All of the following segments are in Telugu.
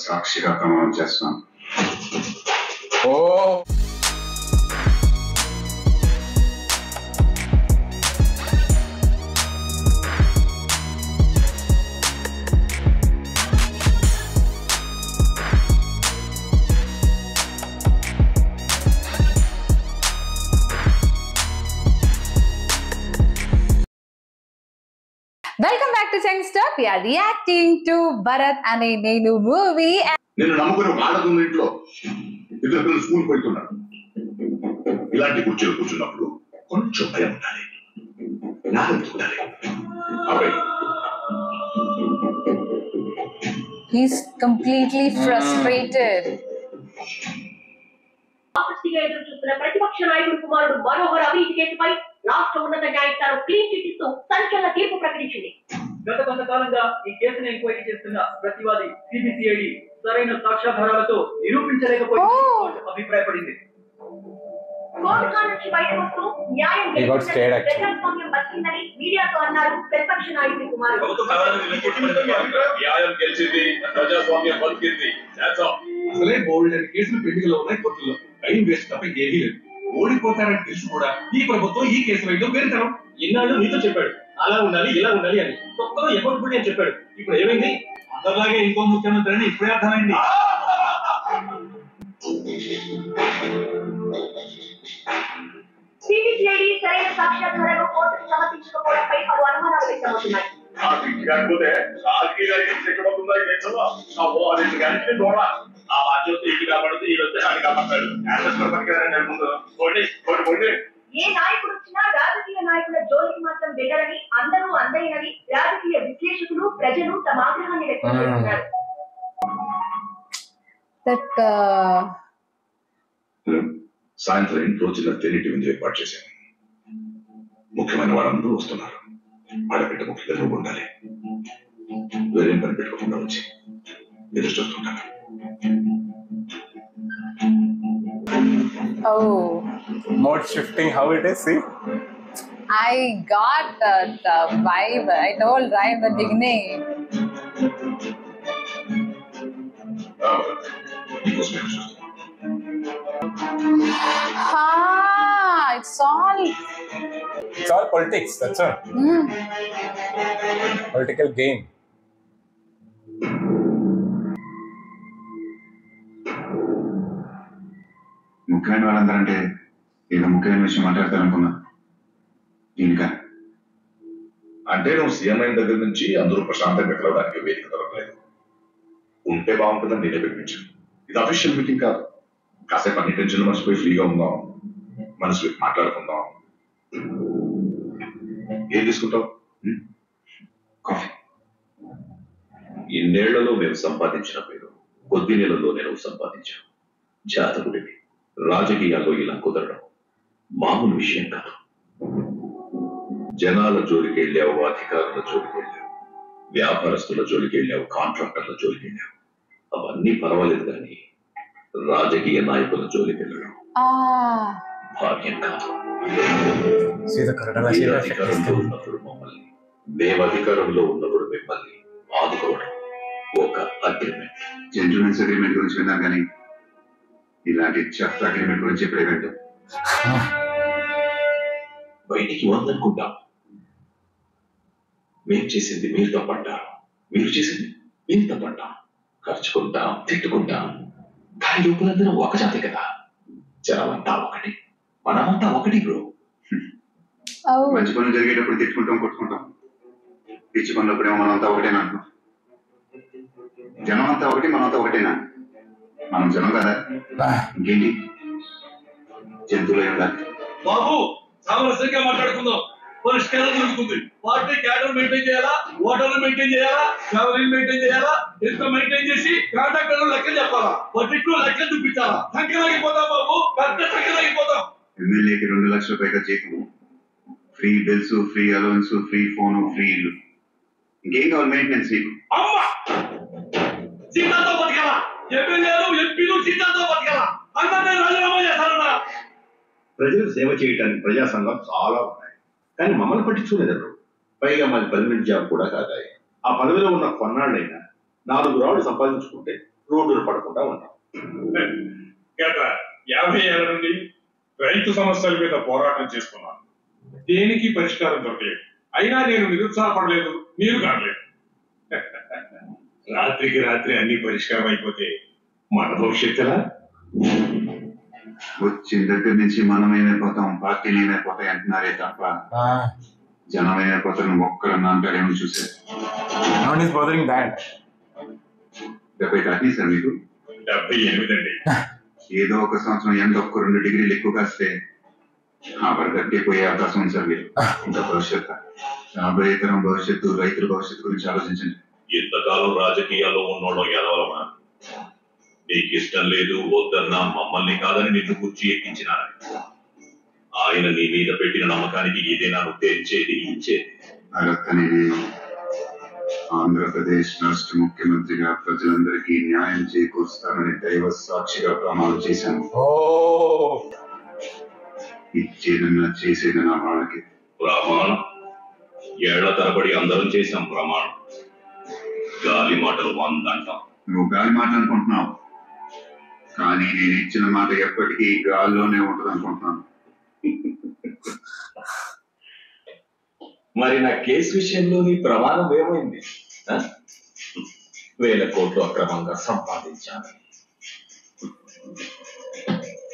సాక్షిగా ప్రమాణం చేస్తున్నాను. Welcome back to Youngster. We are reacting to Bharat ane Nenu movie. నేను నమ్ముకుని ఒక ఆడదున్న ఇంట్లో ఇద్దరు పిల్లలు స్కూల్కి వెళ్తున్నారు. ఇలాంటి కుర్చీలు కూర్చున్నప్పుడు కొంచెం భయం ఉండాలి, నాలుగు ఉండాలి. అబ్బాయి He's completely frustrated. చూస్తున్న ప్రతిపక్ష నాయకుడు కుమారుడు మనోహర్ అవినీతి కేసుపై రాష్ట్ర ఉన్నత న్యాయస్థానం క్లీన్ చిట్ ఇస్తూ సంచలన తీర్పు ప్రకటించింది. గత కొంతకాలంగా ఈ కేసును ఎంక్వైరీ చేస్తున్న ప్రతివాది సిబిసిఐడి సరైన సాక్ష్యాధారాలతో నిరూపించలేకపోయింది అభిప్రాయపడింది. కోర్టులో నుంచి బయటకు వస్తూ న్యాయం ప్రజాస్వామ్యం బతికిందని మీడియాతో అన్నారు ప్రతిపక్ష నాయకుడు కుమారుడు. న్యాయం గెలిచింది, ప్రజాస్వామ్యం బతికింది. అసలే బోల్డ్ అని కేసులు పెండింగ్ లో ఉన్నాయి కోర్టుల్లో. టైం వేస్ట్ తప్ప ఏమీ లేదు. ఓడిపోతారని తెలిసి కూడా ఈ ప్రభుత్వం ఈ కేసు వేయడం వేరుతనం. ఇన్నాళ్ళు నీతో చెప్పాడు అలా ఉండాలి ఇలా ఉండాలి అని, కొత్తలో ఎప్పుడు అని చెప్పాడు. ఇప్పుడు ఏమైంది? అందరిలాగే ఇంకో ముఖ్యమంత్రి అని ఇప్పుడే అర్థమైంది. సిబిసిఐడి సరైన సాక్ష్యాధారాలు కోర్టుకు సమర్పించకపోవడంపై పలు అనుమానాలు వ్యక్తమవుతున్నాయి. కాకపోతే రాజకీయ ఆ బాధ్యత ఇంటి కాపాడుతూ ఈ వచ్చి అది కాపాడతాడు. ఏ నాయకుడు వచ్చినా రాజకీయ నాయకుల జోలికి మాత్రం దిగరని అందరూ అందరినని రాజకీయ విశ్లేషకులు ప్రజలు తమ ఆగ్రహాన్ని వ్యక్తం చేస్తున్నారు. సాయంత్రం ఇంట్లో చిన్న తెన్నిటి విందు ఏర్పాటు చేశాను. ముఖ్యమైన వారందరూ వస్తున్నారు. ఆడబిడ్డ ముఖ్యంగా నువ్వు ఉండాలి. వేరేం పని పెట్టుకోకుండా వచ్చి ఎదురు చూస్తుంటాను. Oh, mode shifting, how it is, see? I got that vibe. I told right at the beginning. It's all politics, that's all. Political game. ముఖ్యమైన వాళ్ళందరంటే ఏదో ముఖ్యమైన విషయం మాట్లాడతారనుకున్నా. ఇంకా అంటే నువ్వు సీఎం అయిన దగ్గర నుంచి అందరూ ప్రశాంతంగా కలవడానికి వేదిక దొరకలేదు. ఉంటే బాగుంటుందని నేనే పెట్టించాను. ఇది అఫీషియల్ మీటింగ్ కాదు. కాసేపు అన్ని టెన్షన్ మర్చిపోయి ఫ్రీగా ఉందాం, మనసు మాట్లాడుకుందాం. ఏం తీసుకుంటావు? కాఫీ. ఇన్నేళ్లలో మేము సంపాదించిన పేరు కొద్ది నెలల్లో నేను సంపాదించాను. జాతకుడివి. రాజకీయాల్లో ఇలా కుదరడం మామూలు విషయం కాదు. జనాల జోలికి వెళ్ళావు, అధికారుల జోలికి వెళ్ళావు, వ్యాపారస్తుల జోలికి వెళ్ళావు, కాంట్రాక్టర్ల జోలికి వెళ్ళావు. అవన్నీ పర్వాలేదు, కానీ రాజకీయ నాయకుల జోలికి వెళ్ళడం భాగ్యం కాదు. అధికారంలో ఉన్నప్పుడు మమ్మల్ని, మేము అధికారంలో ఉన్నప్పుడు మిమ్మల్ని ఆదుకోవడం ఒక అగ్రిమెంట్. జెంటిల్మెన్స్ అగ్రిమెంట్ గురించి విన్నాం, కానీ ఇలాంటి చెత్త అగ్రిమెంట్ గురించి ఎప్పుడే వింటాం. బయటికి వందనుకుంటాం. మేము చేసింది మీరు తప్పంటారు, మీరు చేసింది మీరు తప్పంటాం. ఖర్చుకుంటాం, తిట్టుకుంటాం, కానీ లోపలందరం ఒక జాతి కదా. జనమంతా ఒకటి, మనమంతా ఒకటి బ్రో. మంచి పనులు జరిగేటప్పుడు తిట్టుకుంటాం, కొట్టుకుంటాం. పిచ్చి పనులప్పుడేమో మనంతా ఒకటేనా అంటున్నాం. జనం అంతా ఒకటి, మనంతా ఒకటేనా? మనం జనం కదా, ఇంకేంటి జంతువులు ఉండాలి. బాబు సామరస్యంగా మాట్లాడుకుందాం, పరిష్కారం దొరుకుతుంది. పార్టీ క్యాడర్ మెయింటైన్ చేయాలా, ఓటర్లు మెయింటైన్ చేయాలా, ఫ్యామిలీ మెయింటైన్ చేయాలా, ఎంత మెయింటైన్ చేసి కాంట్రాక్టర్లు లెక్కలు చెప్పాలా, బడ్జెట్లో లెక్కలు చూపించాలా. సంఖ్యలాగిపోతాం బాబు, పెద్ద సంఖ్యలాగిపోతాం. ఎమ్మెల్యేకి 2 లక్షల పైగా జీతం, free bills, free allowance, free phone, free ఇల్లు. ఇంకేం కావాలి మెయింటెనెన్స్ నీకు? అమ్మా సీతాతో బతకాలా, ఎమ్మెల్యేలు ఎంపీలు సీతాతో బతకాలా, అందరినీ రాజీనామా చేస్తారన్నా. ప్రజలకు సేవ చేయడానికి ప్రజా సంఘాలు చాలా ఉన్నాయి, కానీ మమ్మల్ని పట్టించుకునేదారు. పైగా మాది పర్మనెంట్ జాబ్ కూడా కాదాయి. ఆ పదవిలో ఉన్న కొన్నాళ్ళైనా 4 రాళ్ళు సంపాదించుకుంటే రోడ్డులు పడకుండా ఉంటాం. గత 50 ఏళ్ల నుండి రైతు సమస్యల మీద పోరాటం చేస్తున్నాను. దేనికి పరిష్కారం దొరకలేదు. అయినా నేను నిరుత్సాహపడలేదు, మీరు కాడలేదు. రాత్రికి రాత్రి అన్ని పరిష్కారం అయిపోతే మన భవిష్యత్తులా? వచ్చిన దగ్గర నుంచి మనం ఏమైపోతాం, పార్టీలు ఏమైపోతాయి అంటున్నారే తప్ప జనం ఏమైపోతారు ఒక్కడన్నా అంటారేమో చూసారు. 70 దాటి సార్ మీకు 78 అండి. ఏదో ఒక సంవత్సరం ఎండ ఒక్క 2 డిగ్రీలు ఎక్కువ కాస్తే ఆ వరదట్టిపోయే అవకాశం ఉంది సార్. మీరు ఇంకా భవిష్యత్తు, రాబోయే తరం భవిష్యత్తు, రైతుల భవిష్యత్తు గురించి ఆలోచించండి. ఇంతకాలం రాజకీయాల్లో ఉన్నోళ్ళం ఎదవలమా? నీకు ఇష్టం లేదు వద్దన్నా మమ్మల్ని కాదని నిన్ను కుర్చీ ఎక్కించిన ఆయన నీ మీద పెట్టిన నమ్మకానికి ఇదేనా నువ్వు తెచ్చేది ఇచ్చేది? భరత్ అనేది ఆంధ్రప్రదేశ్ రాష్ట్ర ముఖ్యమంత్రిగా ప్రజలందరికీ న్యాయం చేకూరుస్తానని దైవ సాక్షిగా ప్రమాణం చేశాను. ఇచ్చేదన్నా చేసేదన్నా వాళ్ళకి. ప్రమాణం ఏళ్ల తరబడి అందరం చేశాం ప్రమాణం. గాలి మాటలు 100 అంటాం. నువ్వు గాలి మాట అనుకుంటున్నావు, కానీ నేను ఇచ్చిన మాట ఎప్పటికీ గాల్లోనే ఉంటుంది అనుకుంటున్నాను. మరి నా కేసు విషయంలో నీ ప్రమాణం ఏమైంది? 1000 కోట్లు అక్రమంగా సంపాదించాను.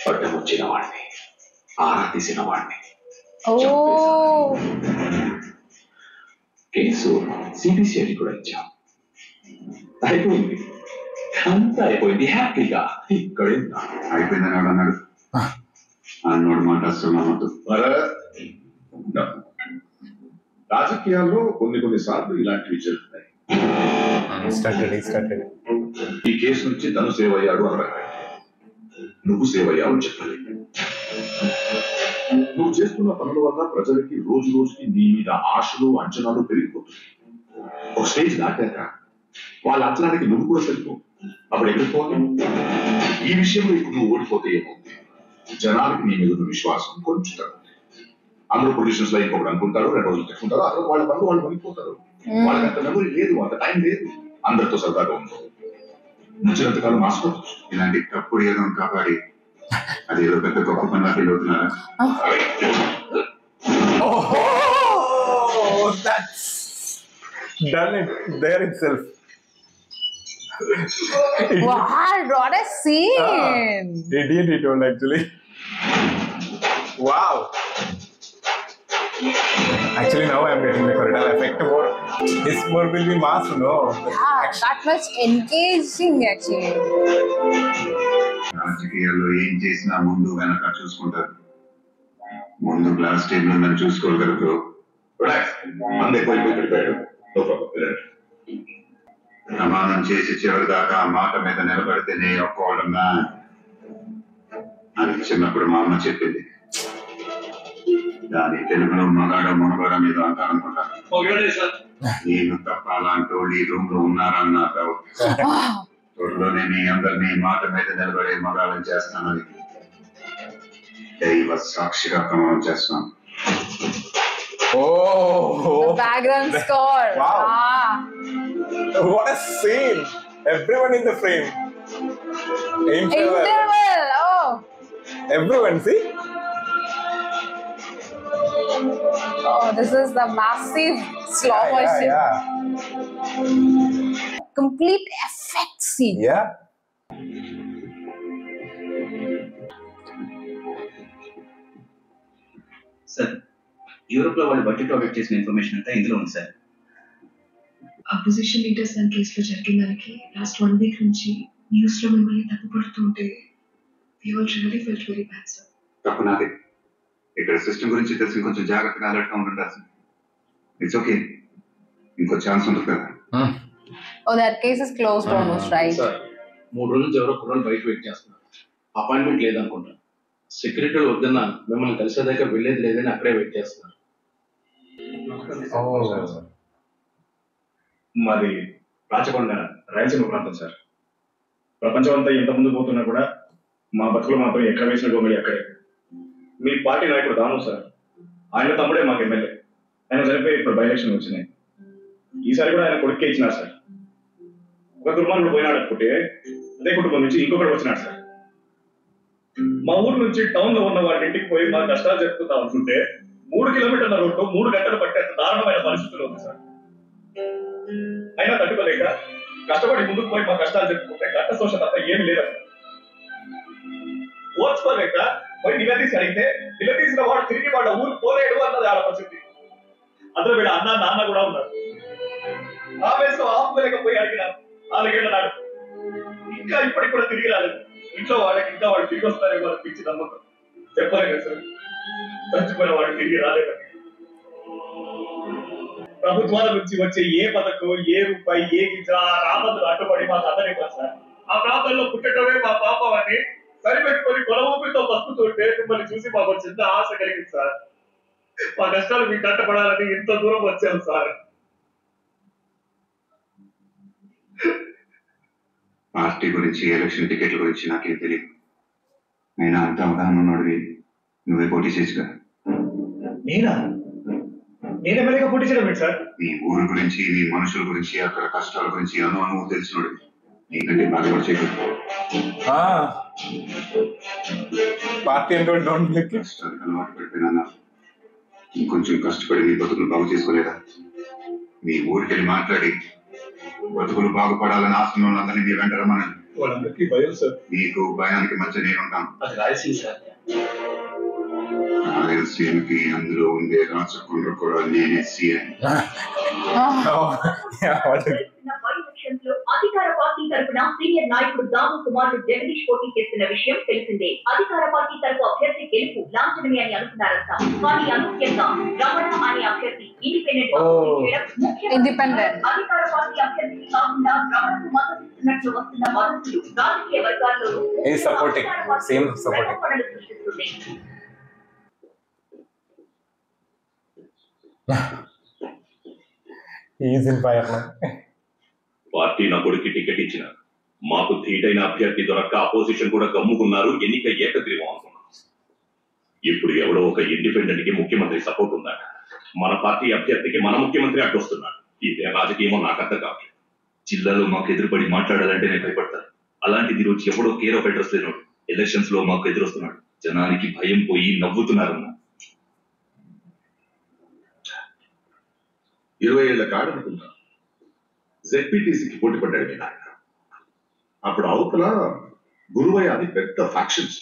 పట్టం వచ్చిన వాడిని, ఆరా తీసిన వాడిని. కేసు సిబిసిఐడి కూడా ఇచ్చాం. అయిపోయింది, అంతా అయిపోయింది హ్యాపీగా. ఇక్కడే అయిపోయిందని ఎవడు అన్నాడు? అన్నోడు మాట అసలు నమ్మద్దు. రాజకీయాల్లో కొన్ని సార్లు ఇలాంటివి జరుగుతాయి. ఈ కేసు నుంచి తను సేవ్ అయ్యాడు అనగా నువ్వు సేవ్ అయ్యావు చెప్పాలి. నువ్వు చేస్తున్న పనుల వల్ల ప్రజలకి రోజు రోజుకి నీ మీద ఆశలు అంచనాలు పెరిగిపోతుంది. ఒక స్టేజ్ దాటాక వాళ్ళ అంచనానికి నువ్వు కూడా సరిపో. అప్పుడు ఎక్కడికి పోతావు? ఈ విషయంలో ఇప్పుడు నువ్వు ఓడిపోతే ఏమవుతుంది? జనాలకి నీ మీద విశ్వాసం కొంచెం తగ్గుతుంది. అందరూ పొజిషన్స్ లో ఇంకొకటి అనుకుంటారు, 2 రోజులు తెచ్చుకుంటారు, అసలు వాళ్ళ పనులు వాళ్ళు మరిగిపోతారు. వాళ్ళకి అంత మెమరీ లేదు, అంత టైం లేదు. అందరితో సరదాగా ఉంటుంది. నచ్చినంతకాలం మాసుకోవచ్చు. ఇలాంటి తప్పుడు ఏదో కాపాడి అదేదో పెద్ద గొప్ప పనిలా ఫీల్ అవుతున్నారా? Done it there itself. Wow, what a scene! Idiot he told actually. Wow. Actually now I am getting the corridor effect more. His more will be mass, no? That much engaging actually. రాజకీయాల్లో ఏం చేసినా ముందు వెనక చూసుకుంటారు. ముందు గ్లాస్ టేబుల్ ఉందని చూసుకోగలరు. ప్రమాణం చేసి చివరి దాకా మాట మీద నిలబడితేనే ఒక్కడన్నా అని చిన్నప్పుడు మా అమ్మ చెప్పింది. దాని తెలుగులో మగాడ మునగాడ మీద అంటారనుకుంటాను. నేను తప్ప అలాంటి వాళ్ళు ఈ రూమ్ లో ఉన్నారన్న డౌట్. త్వరలోనే మీ అందరినీ మాట మీద నిలబడే మగాళ్ళని చేస్తానని దైవ సాక్షిగా ప్రమాణం చేస్తున్నాను. The background score. Wow. What a scene! Everyone in the frame. Interval. Oh. Everyone, see? Oh, this is the massive slow motion. Yeah. Complete effect scene. Yeah. Sir, Europe లో వాళ్ళు బడ్జెట్ ఆడిట్ చేసిన ఇన్ఫర్మేషన్ అంతా ఇందులో ఉంది సార్. అపోజిషన్ లీడర్స్ దాని కేసులో జరిగిన దానికి లాస్ట్ 1 వీక్ నుంచి న్యూస్ లో మిమ్మల్ని తప్పుపడుతుంటే we all really felt very bad, sir. తప్పు నాది. ఇక్కడ సిస్టమ్ గురించి తెలిసి కొంచెం జాగ్రత్తగా అలర్ట్గా ఉండాల్సింది. ఇట్స్ ఓకే, ఇంకో ఛాన్స్ ఉంటుంది కదా. Oh, that case is closed almost, right? Sir, 3 రోజులు ఎవరో కుర్రలు బయట వెయిట్ చేస్తున్నారు. అపాయింట్మెంట్ లేదనుకుంటా. సెక్యూరిటీ వద్దన్నా మిమ్మల్ని కలిసే దగ్గర వెళ్ళేది లేదని అక్కడే వెయిట్ చేస్తున్నారు. మాది రాచకొండ రాయలసీమ ప్రాంతం సార్. ప్రపంచం అంతా ఎంత ముందు పోతున్నా కూడా మా బతుకులు మాత్రం ఎక్కడ వేసిన గోంగళి అక్కడే. మీ పార్టీ నాయకుడు దాను సార్, ఆయన తమ్ముడే మాకు ఎమ్మెల్యే. ఆయన చనిపోయి ఇప్పుడు బై ఎలక్షన్ వచ్చినాయి. ఈసారి కూడా ఆయన కొడుకే ఇచ్చినారు సార్. ఒక దుర్మార్గుడు పోయినాడు అనుకుంటే అదే కుటుంబం నుంచి ఇంకొకటి వచ్చినాడు సార్. మా ఊరు నుంచి టౌన్ లో ఉన్న వాళ్ళ ఇంటికి పోయి మా కష్టాలు చెప్పుకుందాం అనుకుంటే 3 కిలోమీటర్ల రోడ్డు 3 గంటలు పట్టేంత దారుణమైన పరిస్థితులు ఉంది సార్. అయినా తట్టుకోలేక కష్టపడి ముందుకు పోయి మా కష్టాలు చెప్పుకుంటే గంట శోష తప్ప ఏమి లేదన్న. ఓర్చుకోలేక పోయి నిలదీసి అడిగితే నిలదీసిన వాడు తిరిగి వాళ్ళ ఊరు పోలేడు అన్నది వాళ్ళ పరిస్థితి. అందులో వీళ్ళ అన్న నాన్న కూడా ఉన్నారు. ఆవేశం ఆపుకోలేకపోయి అడిగినారు 4 ఏళ్ల నాడు. ఇంకా ఇప్పటికి కూడా తిరిగి రాలేదు. ఇంట్లో వాళ్ళకి ఇంకా వాళ్ళు తిరిగి వస్తారేమో అనిపించి నమ్మకం. చెప్పలేదు సార్, చచ్చిపోయిన వాడు తిరిగి రాలేదని. ప్రభుత్వాల నుంచి వచ్చే ఏ పథకం, ఏ రూపాయి, ఏ గింజ రాబద్దులు అడ్డుపడి మాకు అందరివ్వదు సార్. ఆ ప్రాంతంలో పుట్టడమే మా పాపం అని సరిపెట్టుకొని కొల ఊపిరితో బతుకుతుంటే మిమ్మల్ని చూసి మాకు చిన్న ఆశ కలిగింది సార్. మా కష్టాలు మీకు కట్టపడాలని ఇంత దూరం వచ్చాను సార్. పార్టీ గురించి, ఎలక్షన్ టికెట్ల గురించి నాకేం తెలియదు. అయినా అంత అవగాహన ఉన్నోడివి నువ్వే పోటీ చేసుగా. నేను ఎమ్మెల్యేగా పోటీ చేయడం సార్? నీ ఊరు గురించి, నీ మనుషుల గురించి, అక్కడ కష్టాల గురించి అనువు తెలిసినోడివి. నీకంటే బాగా చేయగలరు. పార్టీ అంటే కష్టాలకు అలవాటు పడిపోయినా ఇంకొంచెం కష్టపడి నీ బతుకులు బాగు చేసుకోలేదా? మీ ఊరికెళ్ళి మాట్లాడి బతుకులు బాగుపడాలని ఆశలో ఉన్నదని మీ వెంట రమ్మనండి. వాళ్ళందరికీ భయం సార్. మీకు భయానికి మధ్య నేనుంటాను. అది రాయలసీమ సార్. రాయలసీమకి అందులో ఉండే రాచకొండ కూడా నేనే సీఎం. అధికార పార్టీ తరఫున సీనియర్ నాయకుడు దాము కుమారుడు జగదీష్ పోటీ చేస్తున్న విషయం తెలిసిందే. అధికార పార్టీ తరఫు అభ్యర్థి గెలుపు లాంఛనమే అని అనుకున్నారంట. కానీ అనూహ్యంగా రమణ అనే అభ్యర్థి ఇండిపెండెంట్ అధికార పార్టీ అభ్యర్థికి కాకుండా రమణకు మద్దతు ఇస్తున్నట్లు వస్తున్న వదంతులు రాజకీయ వర్గాల్లో సృష్టిస్తుంది. పార్టీ నా కొడుకు టికెట్ ఇచ్చిన మాకు ధీటైన అభ్యర్థి దొరక్క అపోజిషన్ కూడా గమ్ముకున్నారు. ఎన్నిక ఏకగ్రీవం అనుకున్నాం. ఇప్పుడు ఎవడో ఒక ఇండిపెండెంట్ కి ముఖ్యమంత్రి సపోర్ట్ ఉందట. మన పార్టీ అభ్యర్థికి మన ముఖ్యమంత్రి అడ్డొస్తున్నాడు. ఇదే రాజకీయమో నాకు అర్థం కావట్లేదు. జిల్లాలో మాకు ఎదురుపడి మాట్లాడాలంటే నేను భయపడతాను. అలాంటిది రోజు ఎవడో కేర్ ఆఫ్ అడ్రస్ లేనాడు ఎలక్షన్స్ లో మాకు ఎదురొస్తున్నాడు. జనానికి భయం పోయి నవ్వుతున్నారన్న. 20 ఏళ్ల కాడనుకున్నా జెడ్పీటీసీకి పోటీ పడ్డాడు మీ నాయన. అప్పుడు అవతల గురువయ్య అని పెద్ద ఫ్యాక్షన్స్.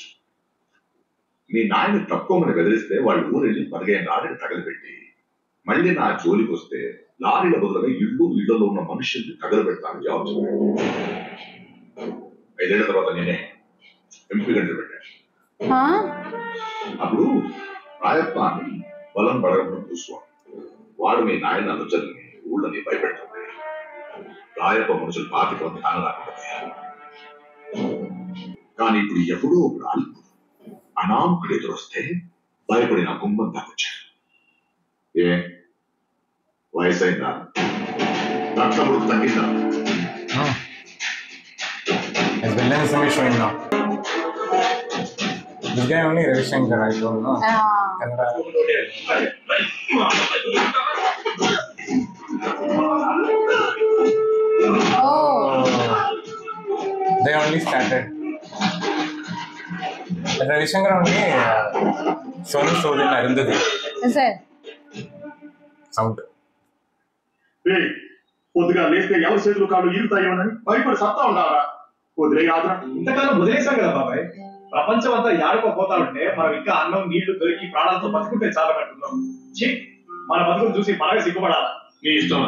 మీ నాయన తక్కువమని బెదిరిస్తే వాళ్ళు ఊరెళ్ళి 15 లారీలు తగలబెట్టి మళ్ళీ నా జోలికి వస్తే లారీల బదులుగా ఇళ్లలో ఉన్న మనుషుల్ని తగలబెడతాను జవాబు చెప్పాడు. 5 ఏళ్ల తర్వాత నేనే ఎంపీ గంటలు పెట్టాను. అప్పుడు రాయప్ప అని బలం బడగడం చూసుకోవాలి. వాడు మీ నాయన అనుచరుని ఊళ్ళని భయపెడుతుంది. రాయప్ప మనుషులు 25 మంది కానరాకపోయారు. కానీ ఇప్పుడు ఎప్పుడూ ఒక అనామకుడు ఎదురొస్తే భయపడి నా గుమ్మం దాకొచ్చాడు. ఏ వయసు అయిందా? రక్తముడు తగ్గిందా? Ravishankar they only started. Ravishankar only Sonu showed in Arundhati. Is it? Sound. పొద్దుగా లేస్తే ఎవరి చేతులు కాళ్ళు ఈరుతాయేమోనని భయపడి సత్తా ఉండాలా? వదిలే ఆదర ఇంతకాలం వదిలేసాం కదా బాబాయ్. ప్రపంచం అంతా యాడుకోపోతా ఉంటే మనం ఇంకా అన్నం నీళ్లు దొరికి ప్రాణాలతో బతుకుంటే చాలా అంటున్నాం. మన బతుకులు చూసి మనమే సిగ్గుపడాలా? నీ ఇష్టం.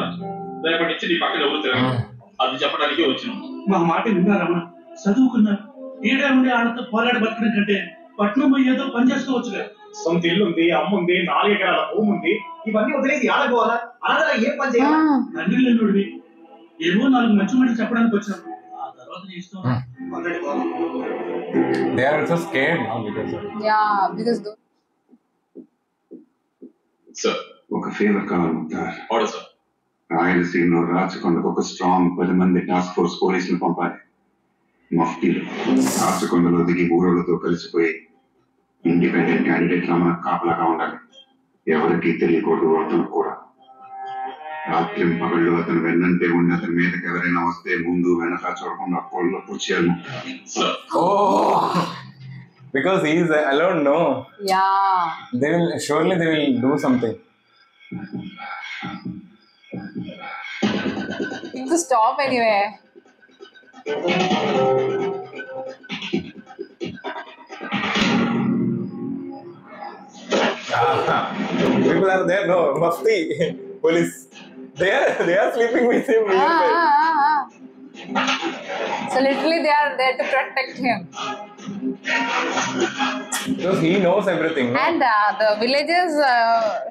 రేపటి నుంచి నీ పక్కన ఎవరు తిరగదు. అది చెప్పడానికే వచ్చినాం. మా మాట విన్నారమ్మా, చదువుకున్నారు. ఈడే ఉండి ఆడతో పోరాడి బతకడం కంటే పట్నం పోయి ఏదో పని చేసుకోవచ్చుగా. సొంత ఇల్లు ఉంది, అమ్ముంది, 4 ఎకరాల భూమి ఉంది. ఇవన్నీ వదిలేసి ఆడకోవాలా? ఆడలా ఏం పని చేయాలి? తండ్రి లేనుడివి ఏవో 4 మంచి మాటలు చెప్పడానికి వచ్చాం. ఆ తర్వాత నీ ఇష్టం. They are also scared now because Sir, ఒక ఫేవర్ కావాలి ముక్తార్. Order sir. రాయలసీమలో రాచకొండకు ఒక స్ట్రాంగ్ 10 మంది టాస్క్ ఫోర్స్ పోలీసులు పంపాలి. మఫ్టీలు రాచకొండలో దిగి ఊరోళ్ళతో కలిసిపోయి ఇండిపెండెంట్ క్యాండిడేట్ లా మనకు కాపలాగా ఉండాలి. ఎవరికి తెలియకూడదు, అతను కూడా. రాత్రి పగళ్ళు అతను వెన్నంటే ఉండి అతని మీదకి ఎవరైనా వస్తే ముందు వెనక చూడకుండా కోళ్ళ పుచ్చేయాలి. Oh, because he is alone, no? Yeah. Surely they will do something. You have to stop anyway. People are there, no? Mufti, police. They are sleeping with him nearby. So literally they are there to protect him. Because he knows everything. No? And the villagers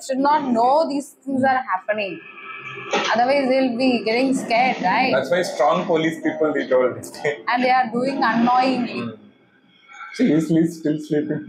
should not know these things are happening. Otherwise they'll be getting scared, right? That's why strong police people, they told. And they are doing unknowingly. So he is still sleeping.